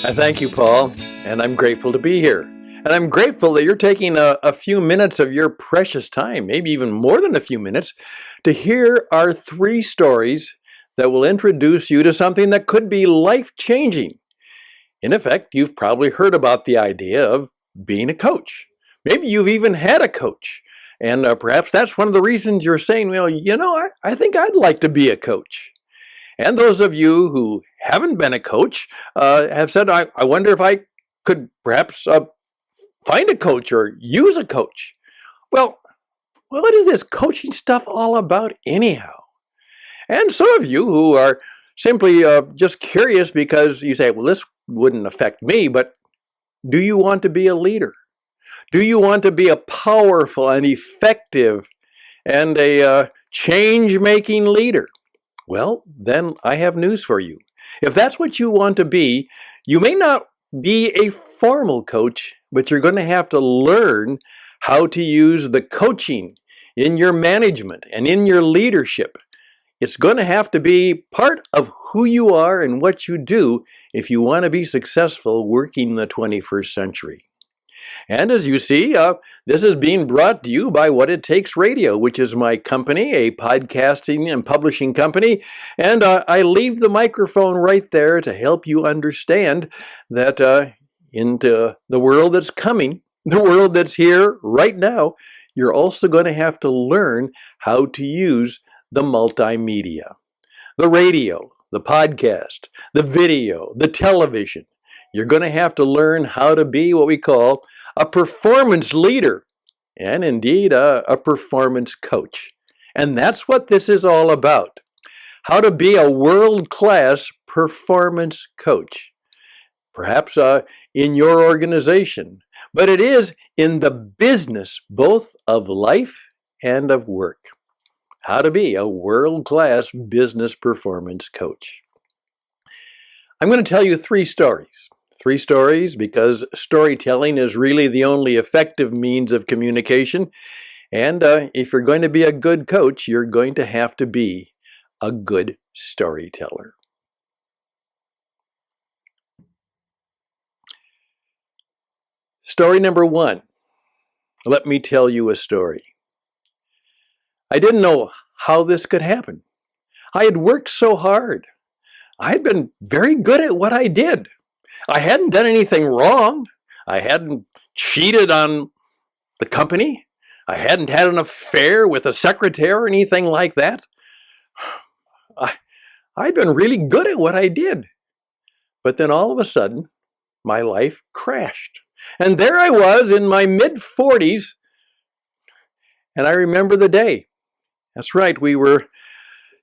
Thank you, Paul, and I'm grateful to be here. And I'm grateful that you're taking a few minutes of your precious time, maybe even more than a few minutes, to hear our three stories that will introduce you to something that could be life-changing. In effect, you've probably heard about the idea of being a coach. Maybe you've even had a coach. And perhaps that's one of the reasons you're saying, well, I think I'd like to be a coach. And those of you who haven't been a coach have said, I wonder if I could perhaps find a coach or use a coach. Well, what is this coaching stuff all about anyhow? And some of you who are simply just curious because you say, well, this wouldn't affect me, but do you want to be a leader? Do you want to be a powerful and effective and a change-making leader? Well, then I have news for you. If that's what you want to be, you may not be a formal coach, but you're going to have to learn how to use the coaching in your management and in your leadership. It's going to have to be part of who you are and what you do if you want to be successful working in the 21st century. And as you see, this is being brought to you by What It Takes Radio, which is my company, a podcasting and publishing company. And I leave the microphone right there to help you understand that into the world that's coming, the world that's here right now, you're also going to have to learn how to use the multimedia, the radio, the podcast, the video, the television. You're going to have to learn how to be what we call a performance leader and indeed a performance coach. And that's what this is all about. How to be a world-class performance coach. Perhaps in your organization, but it is in the business both of life and of work. How to be a world-class business performance coach. I'm going to tell you three stories. Three stories because storytelling is really the only effective means of communication. And if you're going to be a good coach, you're going to have to be a good storyteller. Story number one. Let me tell you a story. I didn't know how this could happen. I had worked so hard. I had been very good at what I did. I hadn't done anything wrong. I hadn't cheated on the company. I hadn't had an affair with a secretary or anything like that. I'd been really good at what I did. But then all of a sudden, my life crashed. And there I was in my mid-40s, and I remember the day. That's right, we were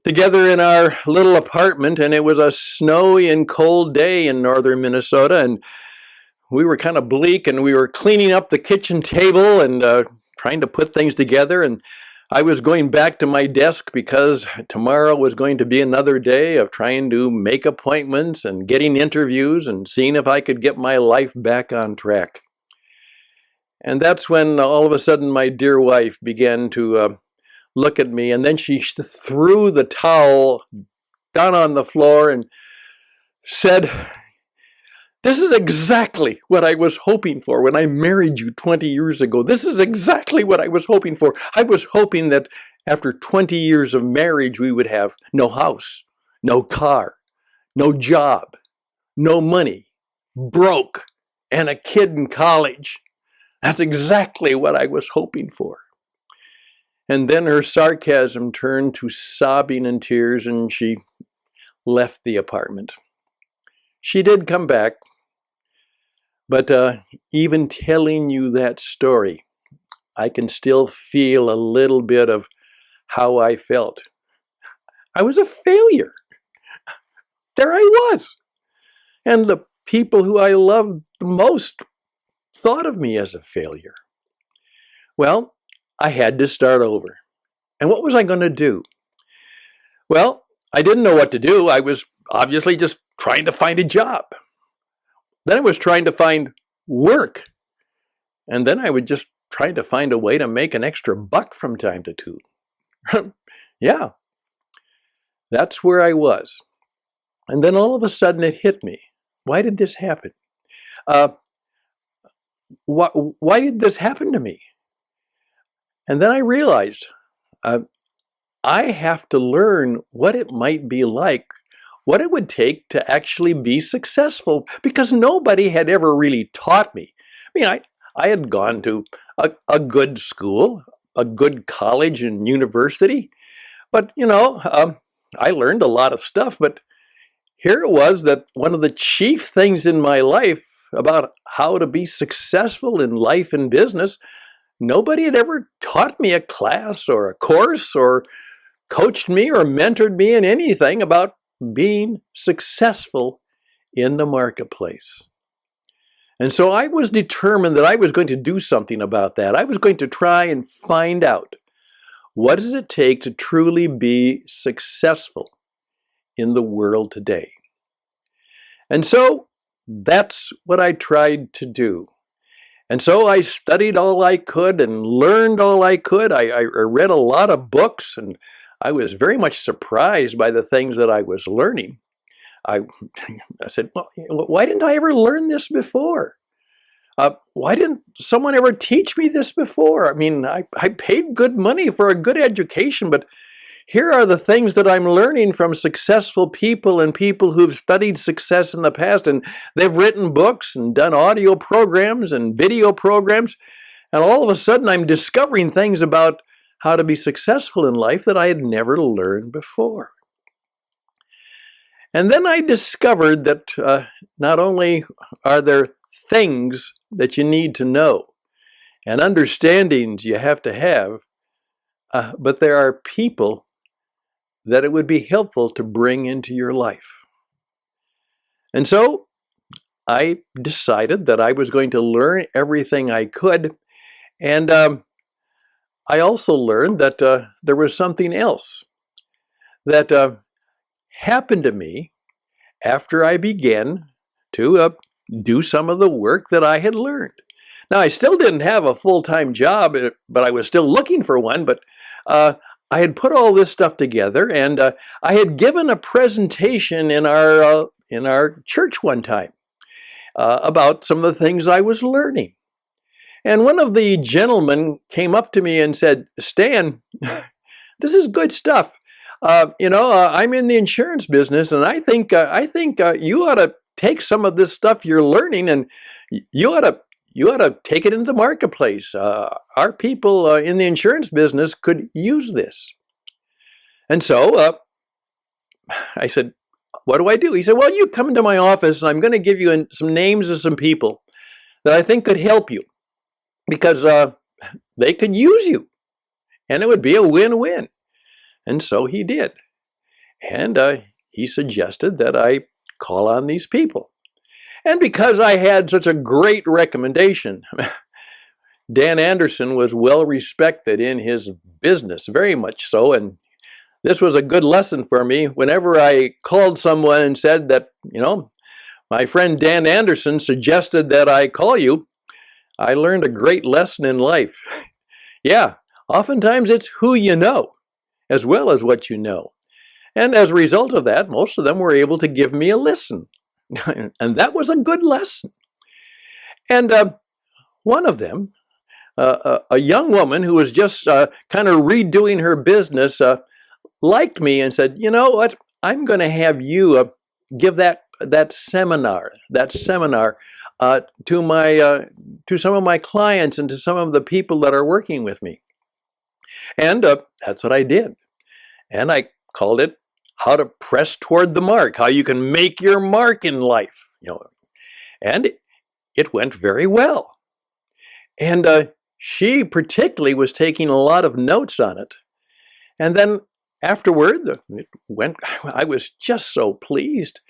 together in our little apartment, and it was a snowy and cold day in northern Minnesota, and we were kind of bleak, and we were cleaning up the kitchen table and trying to put things together, and I was going back to my desk because tomorrow was going to be another day of trying to make appointments and getting interviews and seeing if I could get my life back on track. And that's when all of a sudden my dear wife began to look at me, and then she threw the towel down on the floor and said, "This is exactly what I was hoping for when I married you 20 years ago. This is exactly what I was hoping for. I was hoping that after 20 years of marriage, we would have no house, no car, no job, no money, broke, and a kid in college. That's exactly what I was hoping for." And then her sarcasm turned to sobbing and tears, and she left the apartment. She did come back, but even telling you that story, I can still feel a little bit of how I felt. I was a failure. There I was. And the people who I loved the most thought of me as a failure. Well, I had to start over. And what was I going to do? Well, I didn't know what to do. I was obviously just trying to find a job. Then I was trying to find work. And then I was just trying to find a way to make an extra buck from time to time. Yeah, that's where I was. And then all of a sudden it hit me. why did this happen? Uh, why did this happen to me? And then I realized uh, I have to learn what it might be like, what it would take to actually be successful, because nobody had ever really taught me. I mean, I had gone to a good school, a good college and university, but I learned a lot of stuff. But here it was that one of the chief things in my life about how to be successful in life and business, nobody had ever taught me a class or a course or coached me or mentored me in anything about being successful in the marketplace. And so I was determined that I was going to do something about that. I was going to try and find out, what does it take to truly be successful in the world today? And so that's what I tried to do. And so I studied all I could and learned all I could. I read a lot of books, and I was very much surprised by the things that I was learning. I said, well, why didn't I ever learn this before? Why didn't someone ever teach me this before? I mean, I paid good money for a good education, but here are the things that I'm learning from successful people and people who've studied success in the past, and they've written books and done audio programs and video programs, and all of a sudden I'm discovering things about how to be successful in life that I had never learned before. And then I discovered that not only are there things that you need to know and understandings you have to have, but there are people that it would be helpful to bring into your life. And so I decided that I was going to learn everything I could. And I also learned that there was something else that happened to me after I began to do some of the work that I had learned. Now, I still didn't have a full-time job, but I was still looking for one. But I had put all this stuff together, and I had given a presentation in our church one time about some of the things I was learning. And one of the gentlemen came up to me and said, "Stan, this is good stuff. I'm in the insurance business, and I think you ought to take some of this stuff you're learning, and you ought to take it into the marketplace. Our people in the insurance business could use this." And so I said, "What do I do?" He said, "Well, you come into my office, and I'm going to give you some names of some people that I think could help you, because they could use you, and it would be a win-win." And so he did. And he suggested that I call on these people. And because I had such a great recommendation, Dan Anderson was well respected in his business, very much so. And this was a good lesson for me. Whenever I called someone and said that, my friend Dan Anderson suggested that I call you, I learned a great lesson in life. Yeah, oftentimes it's who you know as well as what you know. And as a result of that, most of them were able to give me a listen. And that was a good lesson. And one of them, a young woman who was just kind of redoing her business, liked me and said, "You know what? I'm going to have you give that seminar to some of my clients and to some of the people that are working with me." And that's what I did. And I called it "How to Press Toward the Mark," how you can make your mark in life. And it went very well. And she particularly was taking a lot of notes on it. And then afterward, I was just so pleased.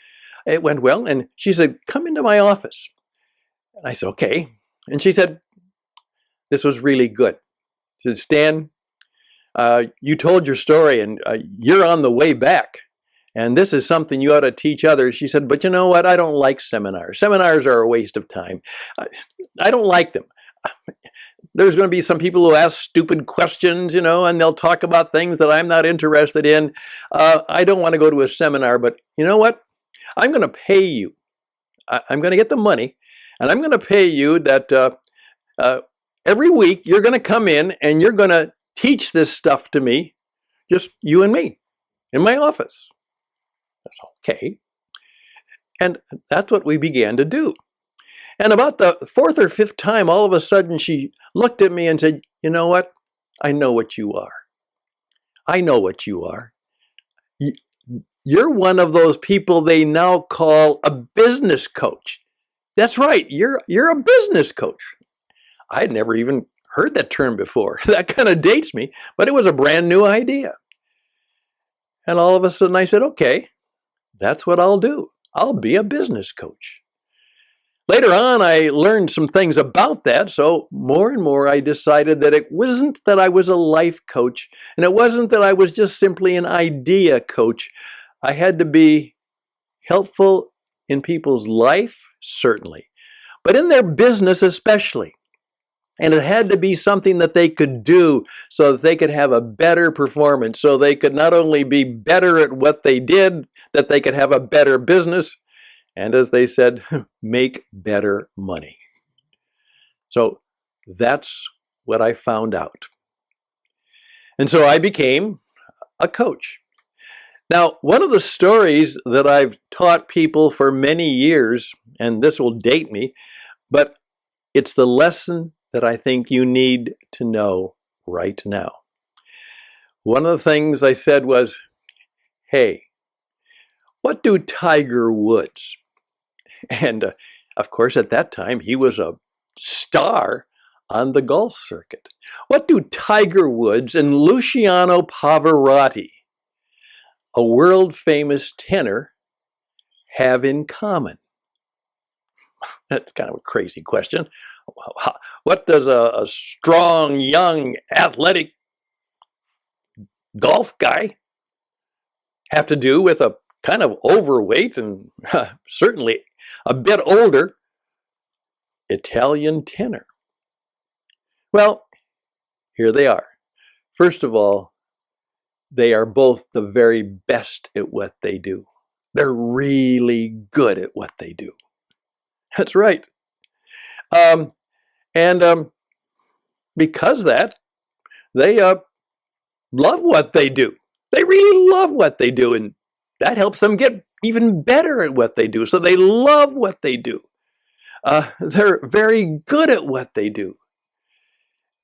It went well. And she said, "Come into my office." And I said, "Okay." And she said, "This was really good." She said, "Stan, you told your story, and you're on the way back. And this is something you ought to teach others." She said, "But you know what? I don't like seminars. Seminars are a waste of time. I don't like them. There's going to be some people who ask stupid questions, and they'll talk about things that I'm not interested in. I don't want to go to a seminar, but you know what? I'm going to pay you. I'm going to get the money, and I'm going to pay you that every week you're going to come in and you're going to teach this stuff to me, just you and me, in my office. That's okay. And that's what we began to do. And about the fourth or fifth time, all of a sudden, she looked at me and said, you know what? I know what you are. I know what you are. You're one of those people they now call a business coach. That's right. You're a business coach. I had never even heard that term before. That kind of dates me, but it was a brand new idea. And all of a sudden I said, okay, that's what I'll do. I'll be a business coach. Later on, I learned some things about that, so more and more I decided that it wasn't that I was a life coach, and it wasn't that I was just simply an idea coach. I had to be helpful in people's life, certainly, but in their business especially. And it had to be something that they could do so that they could have a better performance, so they could not only be better at what they did, that they could have a better business, and as they said, make better money. So that's what I found out. And so I became a coach. Now, one of the stories that I've taught people for many years, and this will date me, but it's the lesson that I think you need to know right now. One of the things I said was, hey, what do Tiger Woods? And of course, at that time, he was a star on the golf circuit. What do Tiger Woods and Luciano Pavarotti, a world-famous tenor, have in common? That's kind of a crazy question. What does a strong, young, athletic golf guy have to do with a kind of overweight and certainly a bit older Italian tenor? Well, here they are. First of all, they are both the very best at what they do. They're really good at what they do. That's right. Because of that, they love what they do. They really love what they do, and that helps them get even better at what they do. So they love what they do. They're very good at what they do.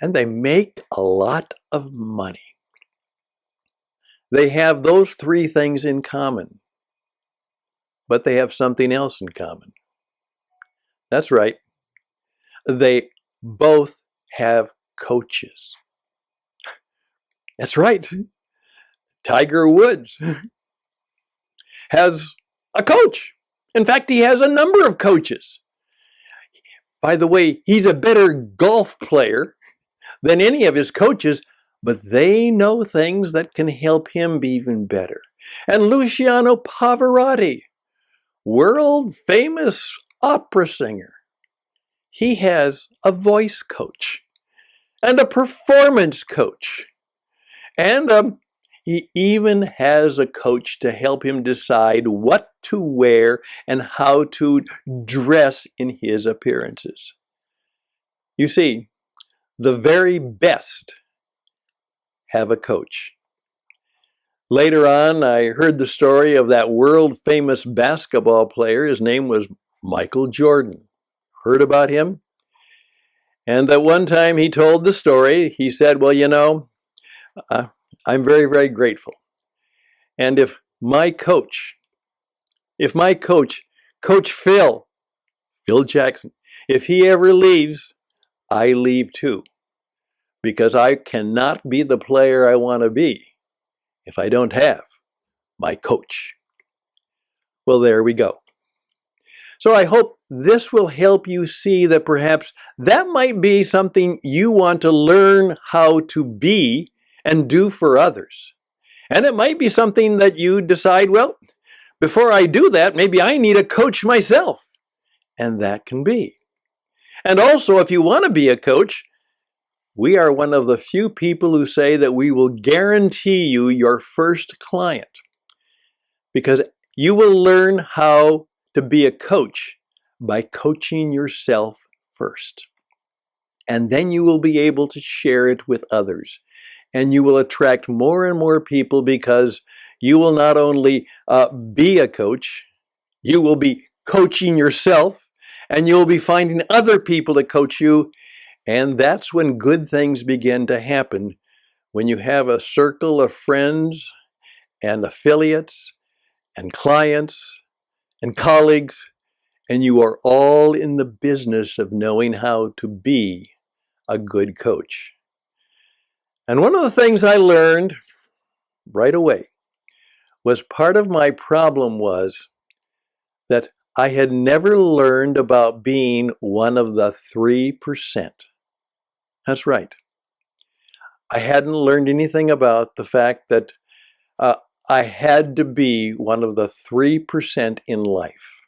And they make a lot of money. They have those three things in common. But they have something else in common. That's right. They both have coaches. That's right. Tiger Woods has a coach. In fact, he has a number of coaches. By the way, he's a better golf player than any of his coaches, but they know things that can help him be even better. And Luciano Pavarotti, world famous opera singer, he has a voice coach and a performance coach. And he even has a coach to help him decide what to wear and how to dress in his appearances. You see, the very best have a coach. Later on, I heard the story of that world-famous basketball player. His name was Michael Jordan. Heard about him? And that one time he told the story, he said, well, you know, I'm very, very grateful. And if my coach, Coach Phil Jackson, if he ever leaves, I leave too. Because I cannot be the player I want to be if I don't have my coach. Well, there we go. So I hope this will help you see that perhaps that might be something you want to learn how to be and do for others. And it might be something that you decide, well, before I do that, maybe I need a coach myself. And that can be. And also, if you want to be a coach, we are one of the few people who say that we will guarantee you your first client, because you will learn how to be a coach by coaching yourself first. And then you will be able to share it with others. And you will attract more and more people because you will not only be a coach, you will be coaching yourself, and you'll be finding other people to coach you. And that's when good things begin to happen, when you have a circle of friends and affiliates and clients and colleagues, and you are all in the business of knowing how to be a good coach. And one of the things I learned right away was part of my problem was that I had never learned about being one of the 3%. That's right. I hadn't learned anything about the fact that I had to be one of the 3% in life.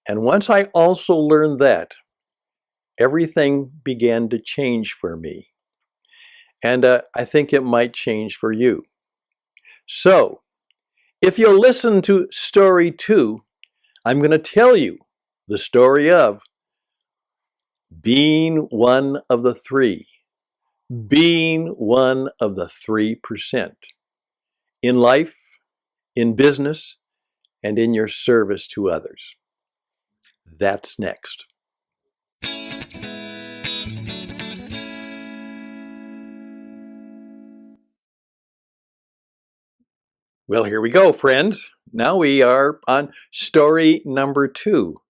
And once I also learned that, everything began to change for me. And I think it might change for you. So, if you'll listen to story 2, I'm going to tell you the story of being one of the 3. Being one of the 3%. In life, in business, and in your service to others. That's next. Well, here we go, friends. Now we are on story number 2.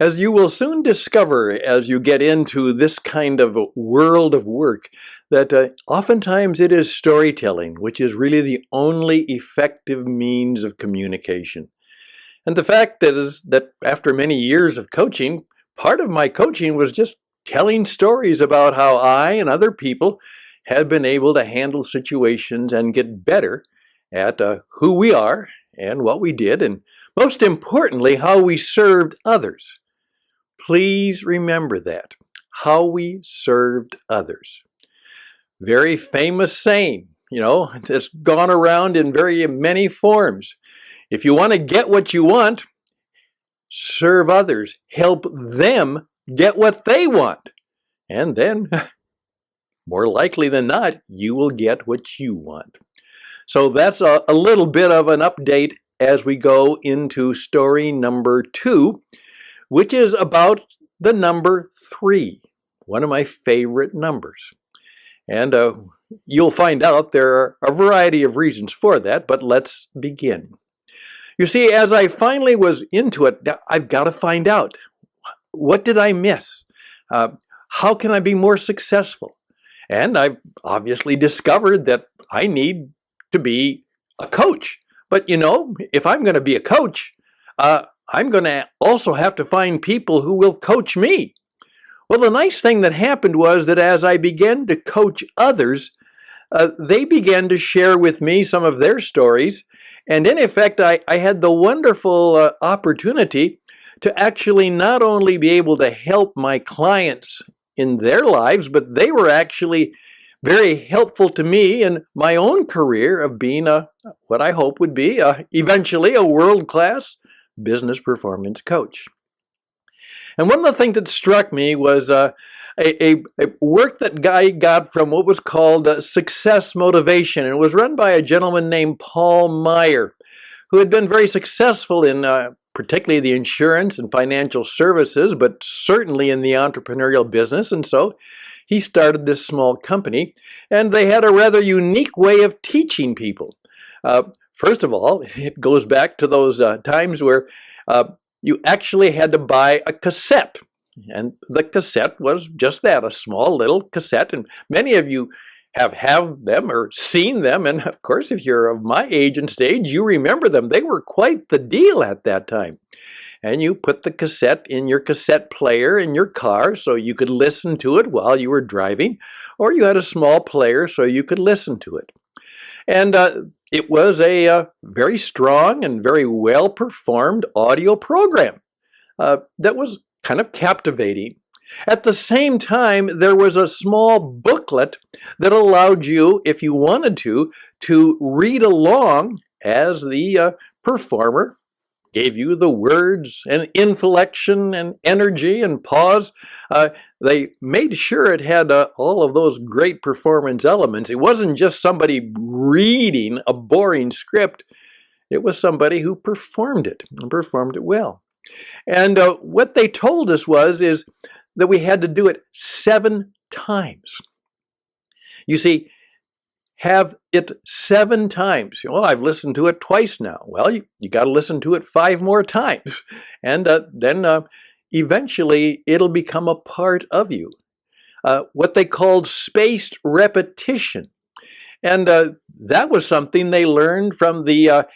As you will soon discover as you get into this kind of a world of work, that oftentimes it is storytelling, which is really the only effective means of communication. And the fact is that after many years of coaching, part of my coaching was just telling stories about how I and other people had been able to handle situations and get better at who we are and what we did, and most importantly, how we served others. Please remember that, how we served others. Very famous saying, it's gone around in very many forms. If you want to get what you want, serve others, help them get what they want. And then, more likely than not, you will get what you want. So that's a little bit of an update as we go into story number 2, which is about the number 3, one of my favorite numbers. And you'll find out there are a variety of reasons for that, but let's begin. You see, as I finally was into it, I've got to find out, what did I miss? How can I be more successful? And I've obviously discovered that I need to be a coach. But if I'm going to be a coach, I'm going to also have to find people who will coach me. Well, the nice thing that happened was that as I began to coach others, they began to share with me some of their stories. And in effect, I had the wonderful opportunity to actually not only be able to help my clients in their lives, but they were actually very helpful to me in my own career of being what I hope would be eventually a world-class business performance coach. And one of the things that struck me was a work that I got from what was called Success Motivation. And it was run by a gentleman named Paul Meyer, who had been very successful in particularly the insurance and financial services, but certainly in the entrepreneurial business. And so he started this small company, and they had a rather unique way of teaching people. First of all, it goes back to those times where you actually had to buy a cassette. And the cassette was just that, a small little cassette. And many of you have them or seen them. And of course, if you're of my age and stage, you remember them. They were quite the deal at that time. And you put the cassette in your cassette player in your car so you could listen to it while you were driving, or you had a small player so you could listen to it. And it was a very strong and very well-performed audio program that was kind of captivating. At the same time, there was a small booklet that allowed you, if you wanted to read along as the performer gave you the words and inflection and energy and pause. They made sure it had all of those great performance elements. It wasn't just somebody reading a boring script. It was somebody who performed it and performed it well. And what they told us is that we had to do it 7 times. You see, have it 7 times. Well, I've listened to it twice now. Well, you got to listen to it 5 more times. And then eventually it'll become a part of you. What they called spaced repetition. And that was something they learned from the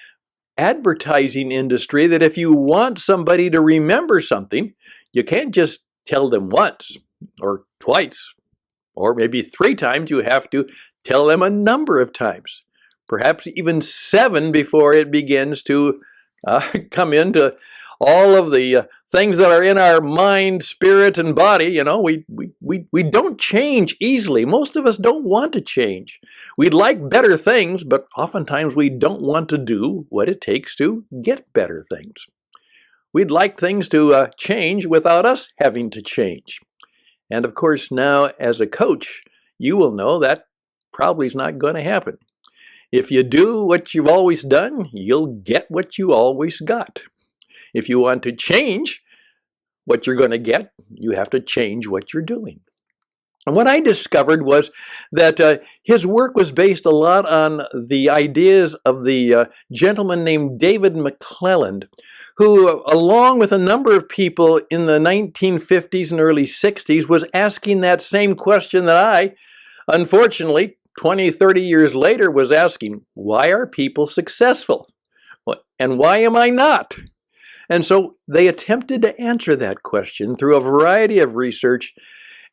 advertising industry, that if you want somebody to remember something, you can't just tell them once or twice or maybe 3 times. You have to tell them a number of times, perhaps even 7 before it begins to come into all of the things that are in our mind, spirit, and body. You know, we don't change easily. Most of us don't want to change. We'd like better things, but oftentimes we don't want to do what it takes to get better things. We'd like things to change without us having to change. And of course, now as a coach, you will know that probably is not going to happen. If you do what you've always done, you'll get what you always got. If you want to change what you're going to get, you have to change what you're doing. And what I discovered was that his work was based a lot on the ideas of the gentleman named David McClelland, who, along with a number of people in the 1950s and early 60s, was asking that same question that I, unfortunately, 20, 30 years later, was asking. Why are people successful? And why am I not? And so they attempted to answer that question through a variety of research.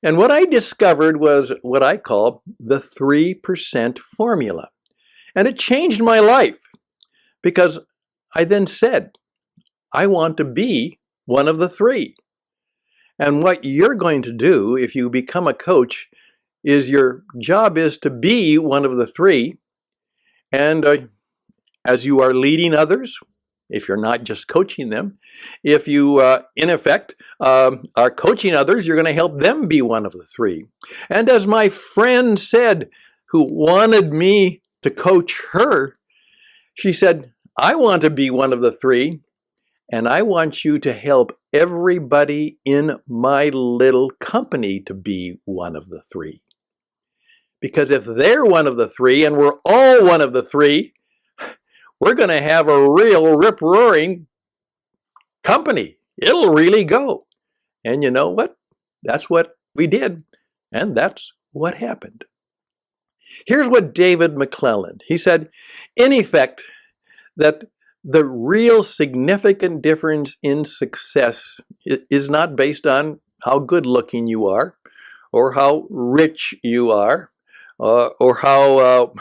And what I discovered was what I call the 3% formula. And it changed my life, because I then said, I want to be one of the 3. And what you're going to do if you become a coach is your job is to be one of the 3. And as you are leading others, if you're not just coaching them, if you, in effect, are coaching others, you're going to help them be one of the 3. And as my friend said, who wanted me to coach her, she said, I want to be one of the 3, and I want you to help everybody in my little company to be one of the 3. Because if they're one of the 3 and we're all one of the 3, we're going to have a real rip-roaring company. It'll really go. And you know what? That's what we did. And that's what happened. Here's what David McClelland, he said, in effect, that the real significant difference in success is not based on how good looking you are, or how rich you are, or how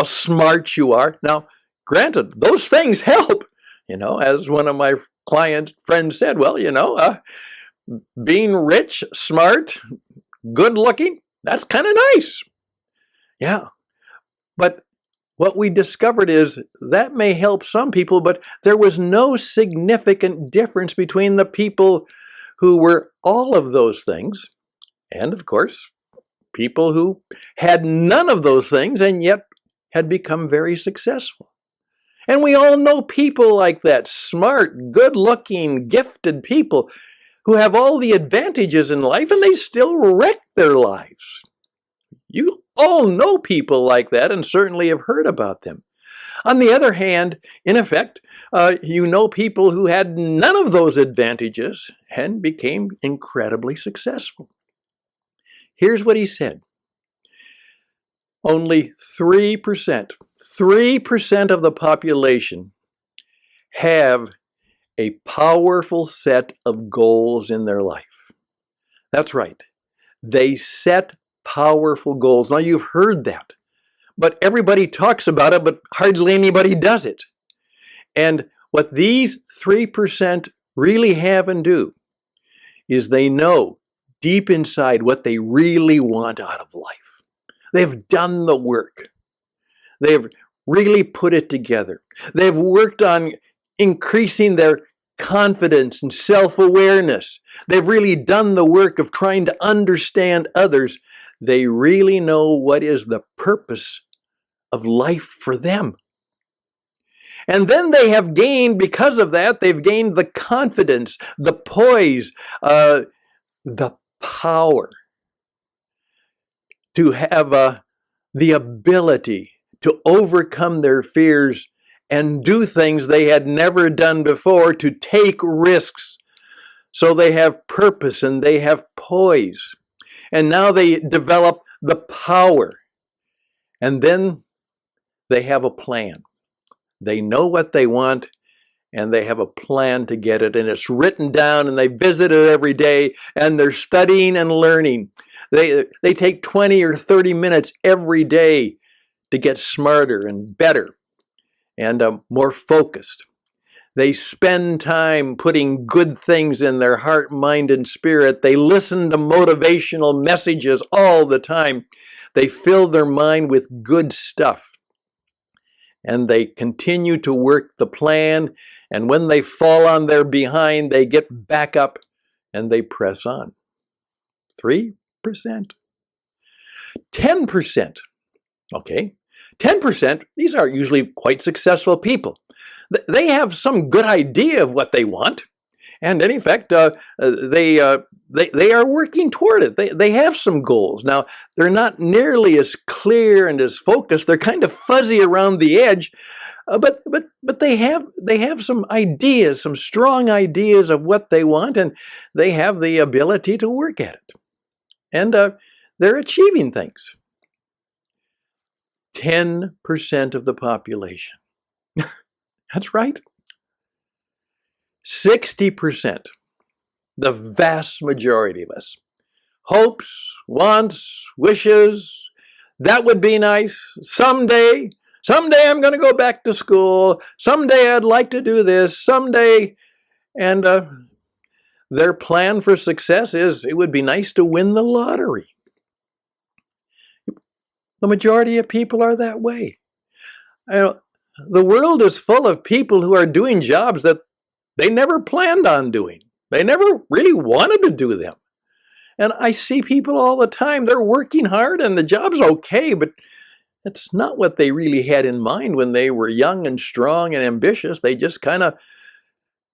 smart you are. Now, granted, those things help. You know, as one of my friends said, well, you know, being rich, smart, good looking, that's kind of nice. Yeah. But what we discovered is that may help some people, but there was no significant difference between the people who were all of those things and, of course, people who had none of those things and yet had become very successful. And we all know people like that, smart, good-looking, gifted people who have all the advantages in life and they still wreck their lives. You all know people like that and certainly have heard about them. On the other hand, in effect, you know people who had none of those advantages and became incredibly successful. Here's what he said. Only 3% of the population have a powerful set of goals in their life. That's right. They set powerful goals. Now, you've heard that, but everybody talks about it, but hardly anybody does it. And what these 3% really have and do is they know deep inside what they really want out of life. They've done the work. They've really put it together. They've worked on increasing their confidence and self-awareness. They've really done the work of trying to understand others. They really know what is the purpose of life for them. And then they have gained, because of that, they've gained the confidence, the poise, the power to have the ability to overcome their fears and do things they had never done before, to take risks. So they have purpose and they have poise. And now they develop the power. And then they have a plan. They know what they want, and they have a plan to get it. And it's written down, and they visit it every day, and they're studying and learning. They take 20 or 30 minutes every day to get smarter and better and more focused. They spend time putting good things in their heart, mind, and spirit. They listen to motivational messages all the time. They fill their mind with good stuff. And they continue to work the plan. And when they fall on their behind, they get back up and they press on. 3%. 10%. Okay. 10%, these are usually quite successful people. They have some good idea of what they want. And in effect, they are working toward it. They have some goals. Now, they're not nearly as clear and as focused. They're kind of fuzzy around the edge, but they have some ideas, some strong ideas of what they want, and they have the ability to work at it. And they're achieving things. 10% of the population. That's right. 60%, the vast majority of us. Hopes, wants, wishes, that would be nice. Someday I'm going to go back to school. Someday I'd like to do this. Someday. And their plan for success is it would be nice to win the lottery. The majority of people are that way. The world is full of people who are doing jobs that they never planned on doing. They never really wanted to do them. And I see people all the time. They're working hard and the job's okay, but it's not what they really had in mind when they were young and strong and ambitious. They just kind of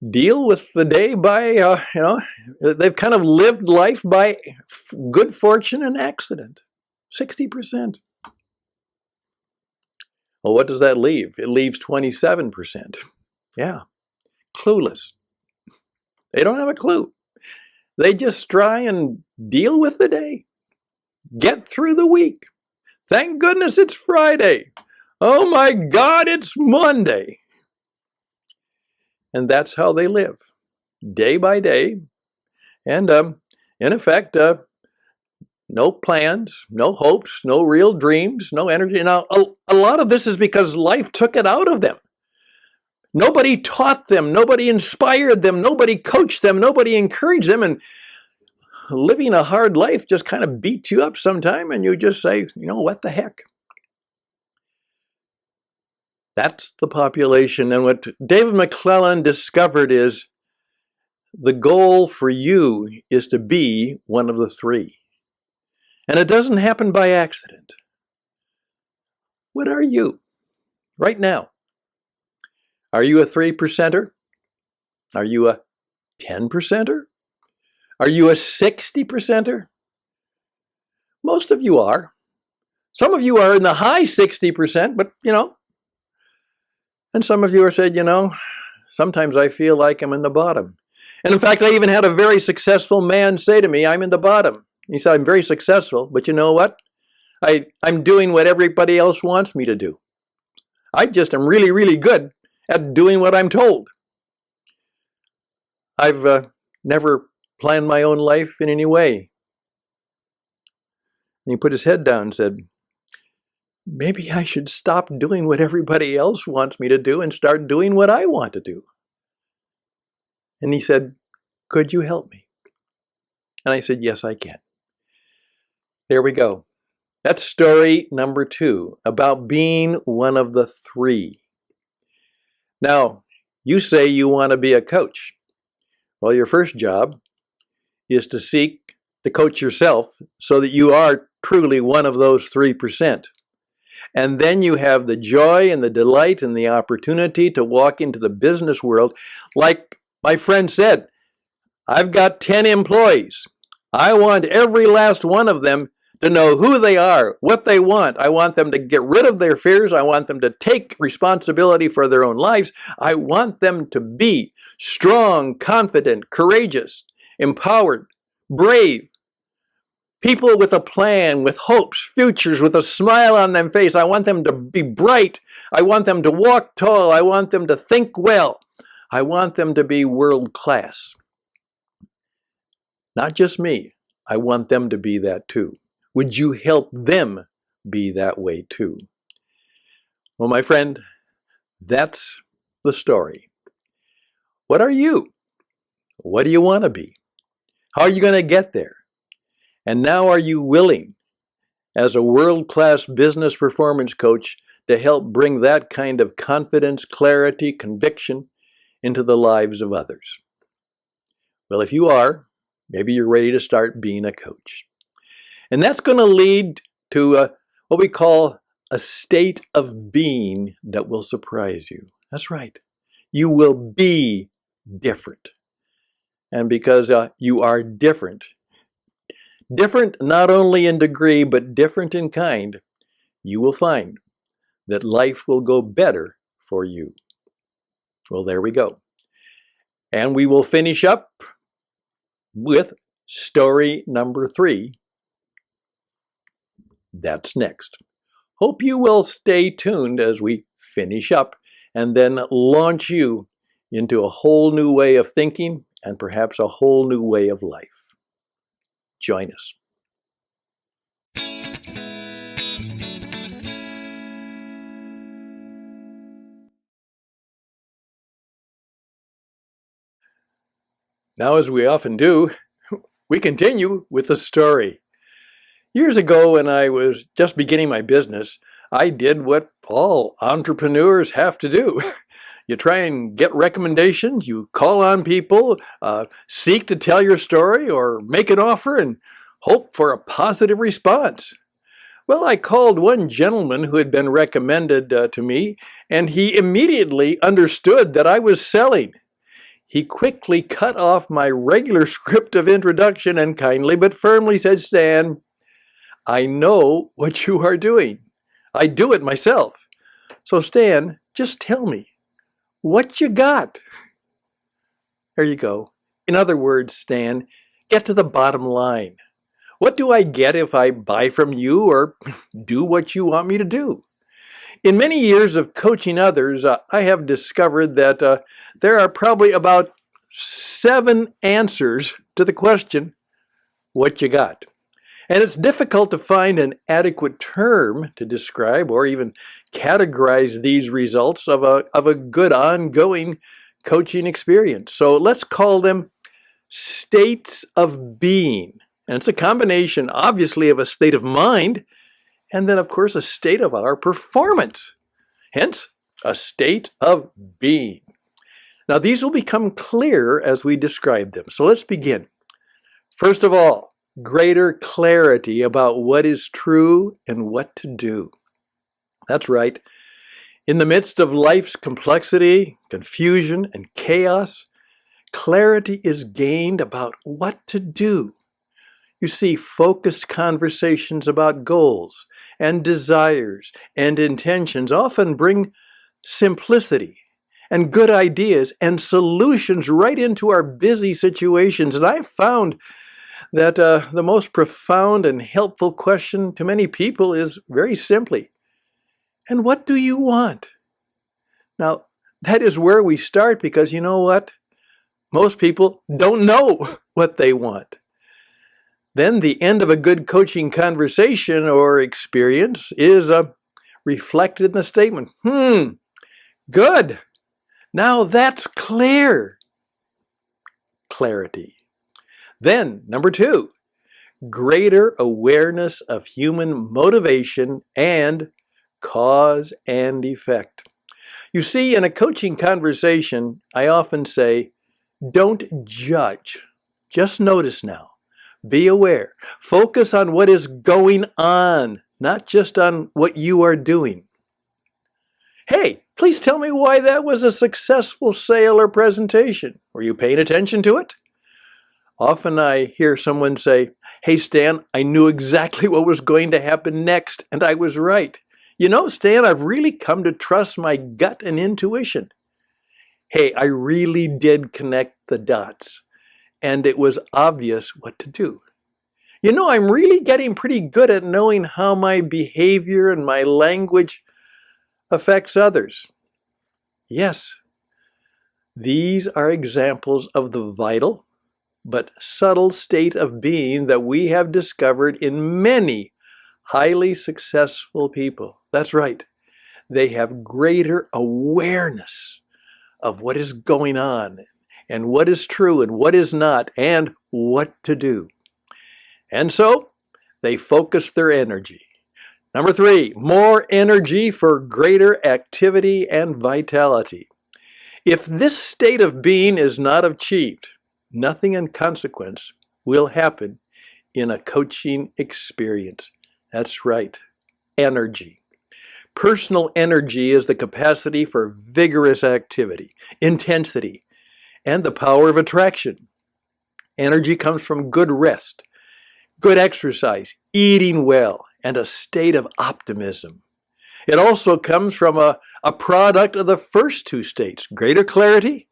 deal with the day by, they've kind of lived life by good fortune and accident. 60%. Well, what does that leave? It leaves 27%. Yeah, clueless. They don't have a clue. They just try and deal with the day. Get through the week. Thank goodness it's Friday. Oh my God, it's Monday. And that's how they live, day by day. And in effect, no plans, no hopes, no real dreams, no energy. Now, a lot of this is because life took it out of them. Nobody taught them, nobody inspired them, nobody coached them, nobody encouraged them, and living a hard life just kind of beats you up sometime, and you just say, what the heck? That's the population. And what David McClellan discovered is the goal for you is to be one of the three. And it doesn't happen by accident. What are you right now? Are you a 3%er? Are you a 10%er? Are you a 60%er? Most of you are. Some of you are in the high 60%, but and some of you are said, sometimes I feel like I'm in the bottom. And in fact, I even had a very successful man say to me, I'm in the bottom. He said, I'm very successful, but you know what? I'm doing what everybody else wants me to do. I just am really, really good at doing what I'm told. I've never planned my own life in any way. And he put his head down and said, maybe I should stop doing what everybody else wants me to do and start doing what I want to do. And he said, could you help me? And I said, yes, I can. There we go. That's story number 2, about being one of the three. Now, You say you want to be a coach. Well, your first job is to seek to coach yourself so that you are truly one of those 3%. And then you have the joy and the delight and the opportunity to walk into the business world. Like my friend said, I've got 10 employees. I want every last one of them to know who they are, what they want. I want them to get rid of their fears. I want them to take responsibility for their own lives. I want them to be strong, confident, courageous, empowered, brave, people with a plan, with hopes, futures, with a smile on their face. I want them to be bright. I want them to walk tall. I want them to think well. I want them to be world class. Not just me. I want them to be that too. Would you help them be that way too? Well, my friend, that's the story. What are you? What do you want to be? How are you going to get there? And now are you willing, as a world-class business performance coach, to help bring that kind of confidence, clarity, conviction into the lives of others? Well, if you are, maybe you're ready to start being a coach. And that's going to lead to what we call a state of being that will surprise you. That's right. You will be different. And because you are different not only in degree, but different in kind, you will find that life will go better for you. Well, there we go. And we will finish up with story number 3. That's next. Hope you will stay tuned as we finish up and then launch you into a whole new way of thinking and perhaps a whole new way of life. Join us. Now, as we often do, we continue with the story. Years ago, when I was just beginning my business, I did what all entrepreneurs have to do. You try and get recommendations, you call on people, seek to tell your story or make an offer and hope for a positive response. Well, I called one gentleman who had been recommended to me, and he immediately understood that I was selling. He quickly cut off my regular script of introduction and kindly but firmly said, "Stan, I know what you are doing. I do it myself. So Stan, just tell me, what you got?" There you go. In other words, Stan, get to the bottom line. What do I get if I buy from you or do what you want me to do? In many years of coaching others, I have discovered that there are probably about 7 answers to the question, what you got? And it's difficult to find an adequate term to describe or even categorize these results of a good ongoing coaching experience. So let's call them states of being. And it's a combination, obviously, of a state of mind and then, of course, a state of our performance. Hence, a state of being. Now, these will become clearer as we describe them. So let's begin. First of all, greater clarity about what is true and what to do. That's right. In the midst of life's complexity, confusion, and chaos, clarity is gained about what to do. You see, focused conversations about goals and desires and intentions often bring simplicity and good ideas and solutions right into our busy situations. And I've found that the most profound and helpful question to many people is very simply, and what do you want? Now, that is where we start because you know what? Most people don't know what they want. Then the end of a good coaching conversation or experience is reflected in the statement, good. Now that's clear. Clarity. Then, number 2, greater awareness of human motivation and cause and effect. You see, in a coaching conversation, I often say, don't judge. Just notice now. Be aware. Focus on what is going on, not just on what you are doing. Hey, please tell me why that was a successful sale or presentation. Were you paying attention to it? Often I hear someone say, hey Stan, I knew exactly what was going to happen next, and I was right. You know, Stan, I've really come to trust my gut and intuition. Hey, I really did connect the dots, and it was obvious what to do. You know, I'm really getting pretty good at knowing how my behavior and my language affects others. Yes, these are examples of the vital but subtle state of being that we have discovered in many highly successful people. That's right. They have greater awareness of what is going on and what is true and what is not and what to do. And so they focus their energy. Number 3, more energy for greater activity and vitality. If this state of being is not achieved, nothing in consequence will happen in a coaching experience. That's right, energy. Personal energy is the capacity for vigorous activity, intensity, and the power of attraction. Energy comes from good rest, good exercise, eating well, and a state of optimism. It also comes from a product of the first 2 states. Greater clarity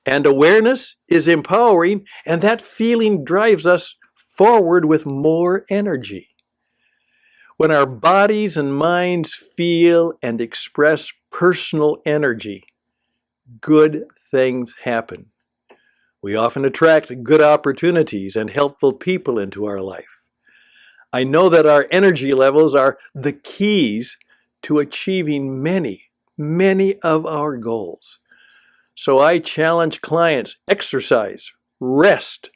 and awareness is empowering, and that feeling drives us forward with more energy. When our bodies and minds feel and express personal energy, good things happen. We often attract good opportunities and helpful people into our life. I know that our energy levels are the keys to achieving many, many of our goals. So I challenge clients, exercise, rest,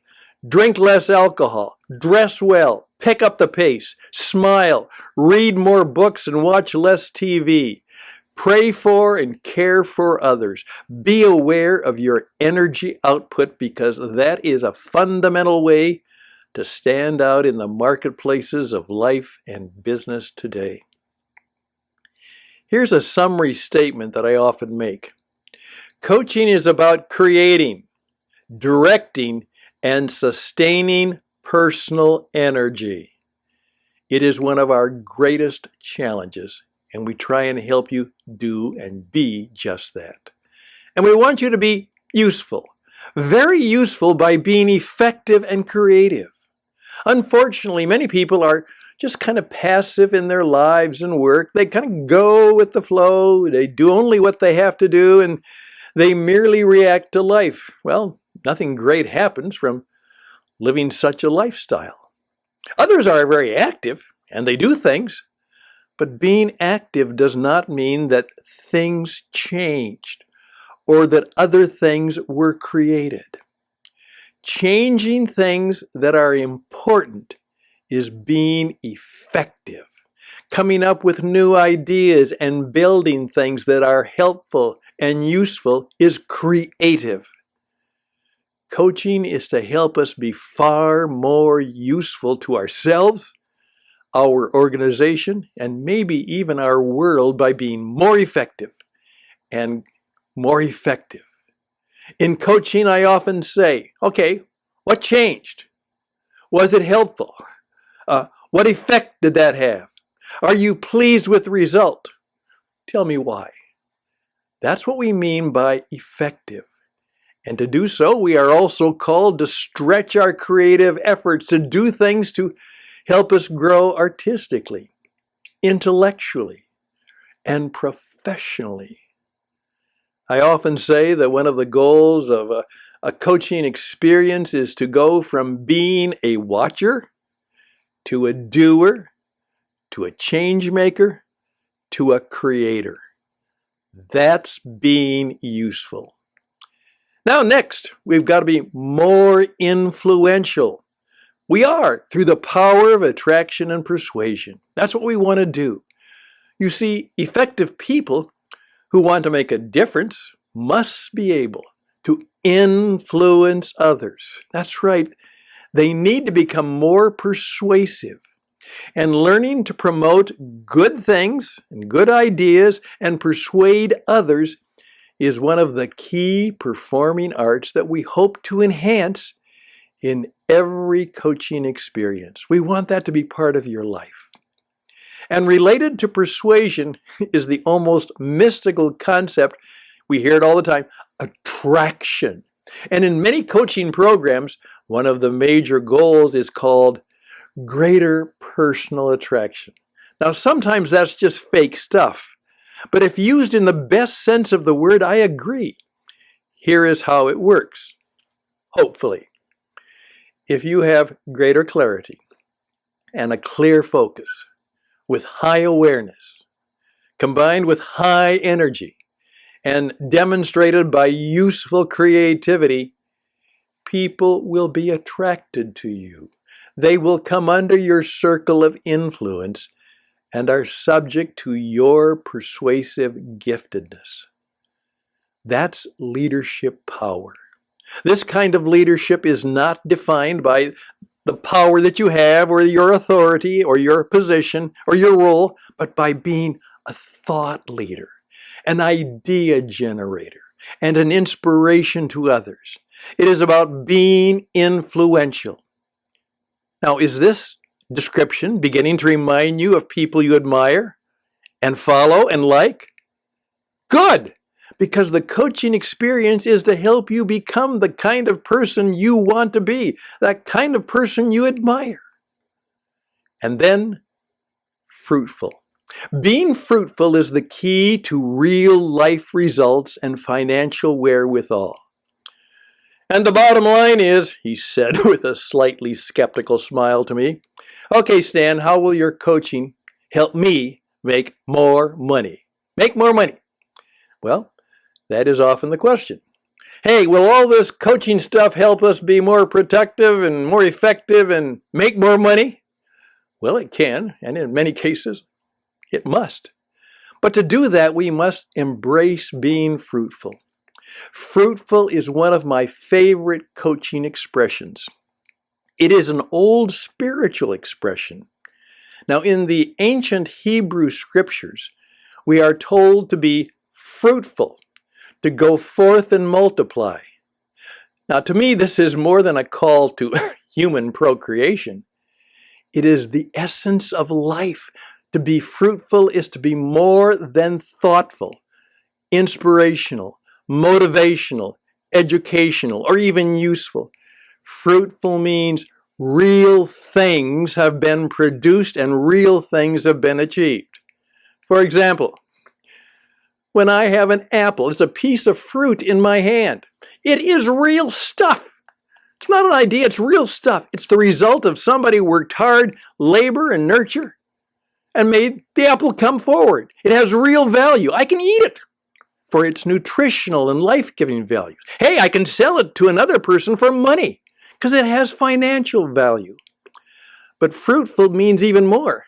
drink less alcohol, dress well, pick up the pace, smile, read more books and watch less TV, pray for and care for others. Be aware of your energy output because that is a fundamental way to stand out in the marketplaces of life and business today. Here's a summary statement that I often make. Coaching is about creating, directing, and sustaining personal energy. It is one of our greatest challenges, and we try and help you do and be just that. And we want you to be useful, very useful by being effective and creative. Unfortunately, many people are just kind of passive in their lives and work. They kind of go with the flow. They do only what they have to do, and they merely react to life. Well, nothing great happens from living such a lifestyle. Others are very active, and they do things, but being active does not mean that things changed or that other things were created. Changing things that are important is being effective, coming up with new ideas and building things that are helpful and useful is creative. Coaching is to help us be far more useful to ourselves, our organization, and maybe even our world by being more effective and more effective. In coaching, I often say, okay, what changed? Was it helpful? What effect did that have? Are you pleased with the result? Tell me why. That's what we mean by effective. And to do so, we are also called to stretch our creative efforts to do things to help us grow artistically, intellectually, and professionally. I often say that one of the goals of a coaching experience is to go from being a watcher to a doer, to a change maker, to a creator. That's being useful. Now next, we've got to be more influential. We are, through the power of attraction and persuasion. That's what we want to do. You see, effective people who want to make a difference must be able to influence others. That's right. They need to become more persuasive. And learning to promote good things and good ideas and persuade others is one of the key performing arts that we hope to enhance in every coaching experience. We want that to be part of your life. And related to persuasion is the almost mystical concept, we hear it all the time, attraction. And in many coaching programs, one of the major goals is called greater personal attraction. Now, sometimes that's just fake stuff, but if used in the best sense of the word, I agree. Here is how it works, hopefully. If you have greater clarity and a clear focus with high awareness, combined with high energy and demonstrated by useful creativity, people will be attracted to you. They will come under your circle of influence and are subject to your persuasive giftedness. That's leadership power. This kind of leadership is not defined by the power that you have or your authority or your position or your role, but by being a thought leader, an idea generator, and an inspiration to others. It is about being influential. Now, is this description beginning to remind you of people you admire and follow and like? Good! Because the coaching experience is to help you become the kind of person you want to be, that kind of person you admire. And then, fruitful. Being fruitful is the key to real life results and financial wherewithal. And the bottom line is, he said with a slightly skeptical smile to me, okay, Stan, how will your coaching help me make more money? Make more money. Well, that is often the question. Hey, will all this coaching stuff help us be more productive and more effective and make more money? Well, it can, and in many cases, it must. But to do that, we must embrace being fruitful. Fruitful is one of my favorite coaching expressions. It is an old spiritual expression. Now, in the ancient Hebrew scriptures, we are told to be fruitful, to go forth and multiply. Now, to me, this is more than a call to human procreation. It is the essence of life. To be fruitful is to be more than thoughtful, inspirational, motivational, educational, or even useful. Fruitful means real things have been produced and real things have been achieved. For example, when I have an apple, it's a piece of fruit in my hand. It is real stuff. It's not an idea, it's real stuff. It's the result of somebody who worked hard, labor and nurture, and made the apple come forward. It has real value. I can eat it for its nutritional and life-giving value. Hey, I can sell it to another person for money because it has financial value. But fruitful means even more.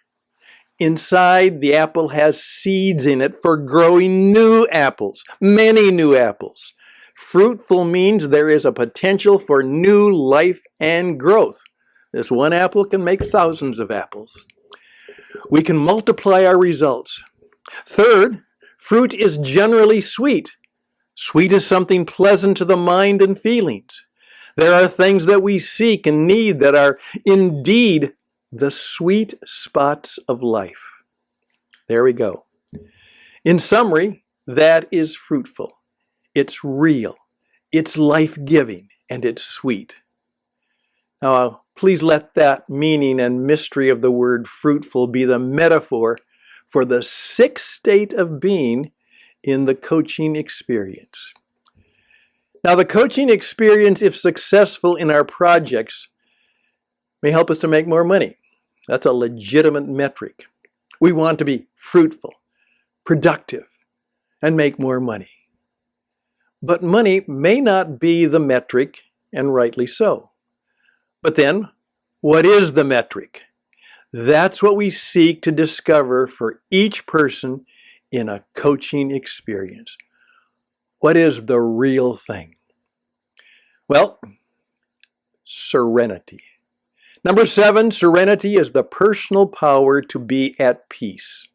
Inside, the apple has seeds in it for growing new apples, many new apples. Fruitful means there is a potential for new life and growth. This one apple can make thousands of apples. We can multiply our results. Third, fruit is generally sweet. Sweet is something pleasant to the mind and feelings. There are things that we seek and need that are indeed the sweet spots of life. There we go. In summary, that is fruitful. It's real, it's life-giving, and it's sweet. Now, please let that meaning and mystery of the word fruitful be the metaphor for the sixth state of being in the coaching experience. Now, the coaching experience, if successful in our projects, may help us to make more money. That's a legitimate metric. We want to be fruitful, productive, and make more money. But money may not be the metric, and rightly so. But then, what is the metric? That's what we seek to discover for each person in a coaching experience? What is the real thing? Well, serenity. Number 7, serenity is the personal power to be at peace.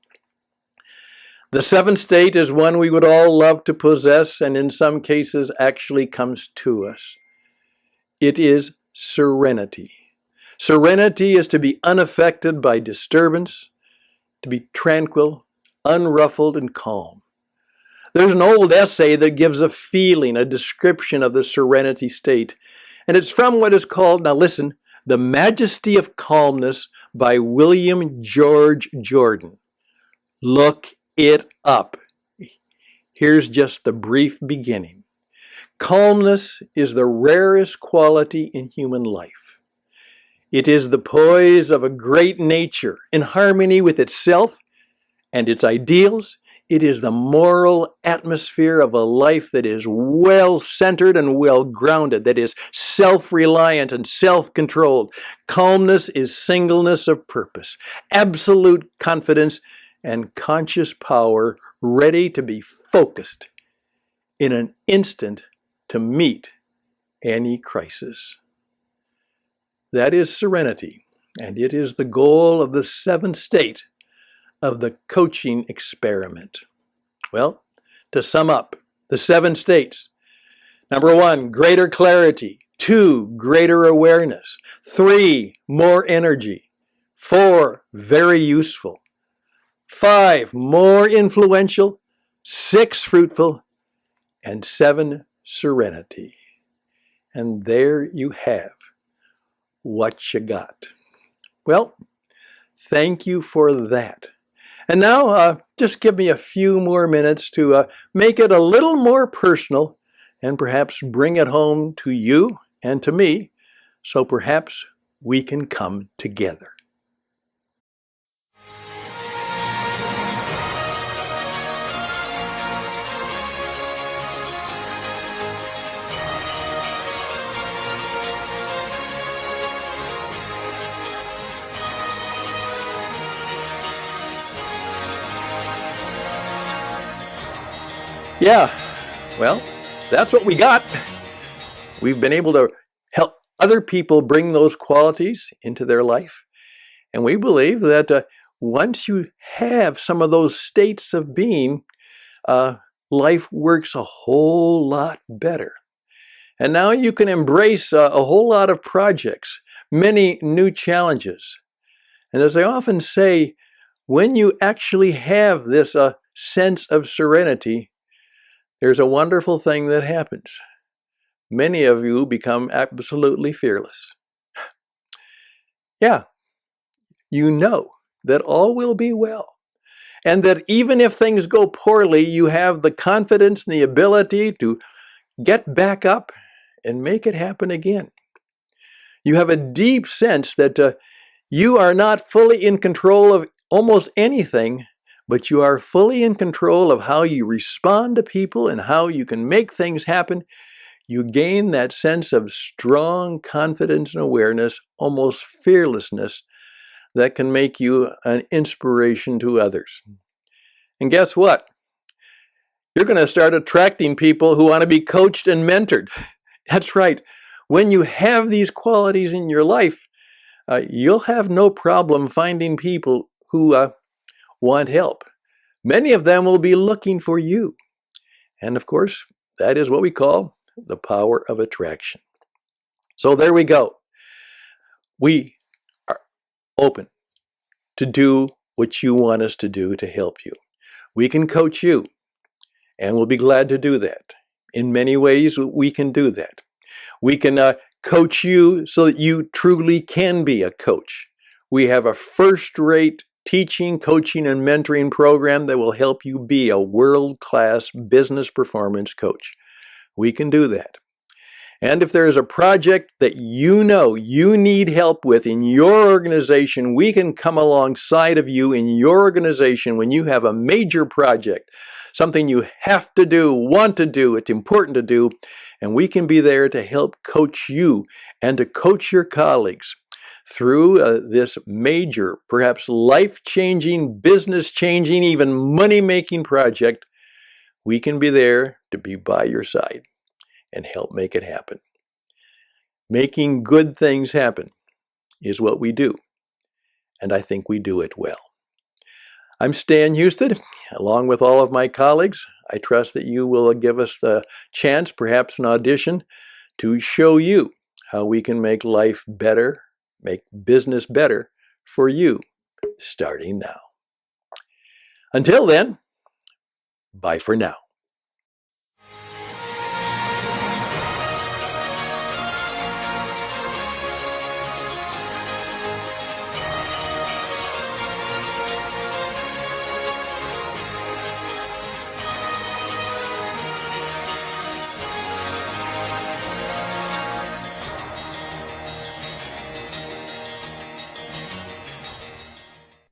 The 7th state is one we would all love to possess, and in some cases actually comes to us. It is serenity. Serenity is to be unaffected by disturbance, to be tranquil, unruffled, and calm. There's an old essay that gives a feeling, a description of the serenity state, and it's from what is called, now listen, The Majesty of Calmness by William George Jordan. Look it up. Here's just the brief beginning. Calmness is the rarest quality in human life. It is the poise of a great nature in harmony with itself and its ideals. It is the moral atmosphere of a life that is well-centered and well-grounded, that is self-reliant and self-controlled. Calmness is singleness of purpose, absolute confidence, and conscious power ready to be focused in an instant to meet any crisis. That is serenity, and it is the goal of the 7th state of the coaching experiment. Well, to sum up, the 7 states. Number 1, greater clarity. 2, greater awareness. 3, more energy. 4, very useful. 5, more influential. 6, fruitful. And 7, serenity. And there you have what you got. Well, thank you for that. And now just give me a few more minutes to make it a little more personal and perhaps bring it home to you and to me, so perhaps we can come together. Yeah, well, that's what we got. We've been able to help other people bring those qualities into their life. And we believe that once you have some of those states of being, life works a whole lot better. And now you can embrace a whole lot of projects, many new challenges. And as I often say, when you actually have this sense of serenity, there's a wonderful thing that happens. Many of you become absolutely fearless. Yeah, you know that all will be well. And that even if things go poorly, you have the confidence and the ability to get back up and make it happen again. You have a deep sense that you are not fully in control of almost anything, but you are fully in control of how you respond to people and how you can make things happen. You gain that sense of strong confidence and awareness, almost fearlessness, that can make you an inspiration to others. And guess what? You're going to start attracting people who want to be coached and mentored. That's right. When you have these qualities in your life, you'll have no problem finding people who want help. Many of them will be looking for you. And of course, that is what we call the power of attraction. So there we go. We are open to do what you want us to do to help you. We can coach you, and we'll be glad to do that. In many ways, we can do that. We can coach you so that you truly can be a coach. We have a first-rate teaching, coaching, and mentoring program that will help you be a world-class business performance coach. We can do that. And if there is a project that you know you need help with in your organization, we can come alongside of you in your organization when you have a major project, something you have to do, want to do, it's important to do, and we can be there to help coach you and to coach your colleagues through this major, perhaps life-changing, business-changing, even money-making project, we can be there to be by your side and help make it happen. Making good things happen is what we do, and I think we do it well. I'm Stan Hustad, along with all of my colleagues. I trust that you will give us the chance, perhaps an audition, to show you how we can make life better, make business better for you, starting now. Until then, bye for now.